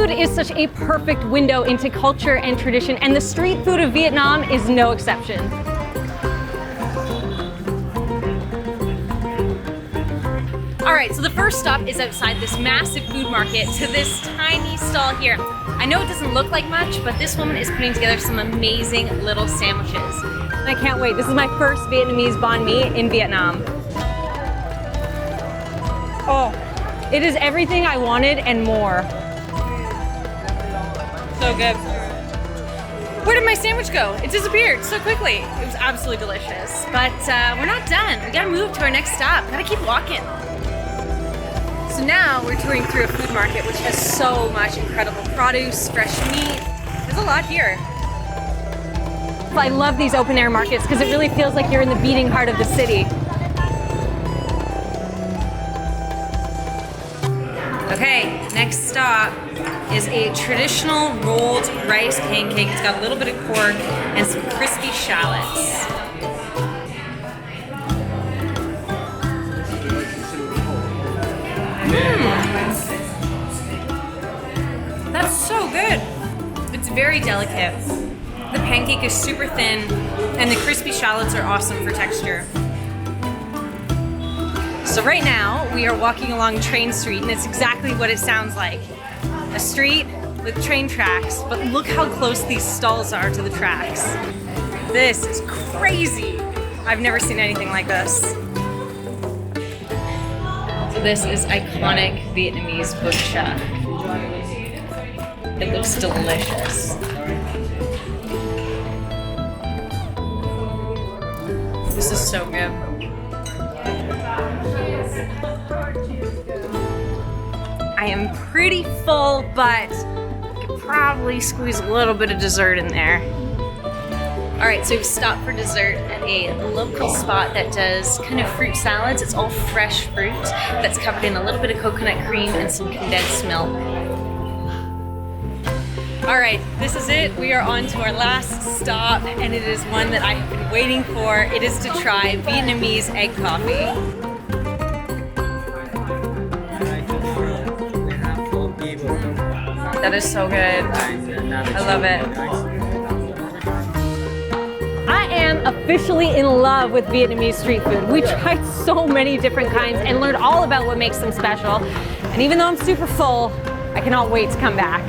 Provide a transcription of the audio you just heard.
food is such a perfect window into culture and tradition, and the street food of Vietnam is no exception. All right, so the first stop is outside this massive food market to this tiny stall here. I know it doesn't look like much, but this woman is putting together some amazing little sandwiches. And I can't wait. This is my first Vietnamese banh mi in Vietnam. Oh, it is everything I wanted and more. So good. Where did my sandwich go? It disappeared so quickly. It was absolutely delicious. But we're not done. We gotta move to our next stop. Gotta keep walking. So now we're touring through a food market which has so much incredible produce, fresh meat. There's a lot here. I love these open air markets because it really feels like you're in the beating heart of the city. Okay, next stop is a traditional rolled rice pancake. It's got a little bit of pork and some crispy shallots. That's so good. It's very delicate. The pancake is super thin and the crispy shallots are awesome for texture. So right now we are walking along Train Street and it's exactly what it sounds like. A street with train tracks, but look how close these stalls are to the tracks. This is crazy. I've never seen anything like this. This is iconic Vietnamese Bush. It looks delicious. This is so good. I am pretty full, but I could probably squeeze a little bit of dessert in there. All right, so we stopped for dessert at a local spot that does kind of fruit salads. It's all fresh fruit that's covered in a little bit of coconut cream and some condensed milk. All right, this is it. We are on to our last stop, and it is one that I have been waiting for. It is to try Vietnamese egg coffee. That is so good. I love it. I am officially in love with Vietnamese street food. We tried so many different kinds and learned all about what makes them special. And even though I'm super full, I cannot wait to come back.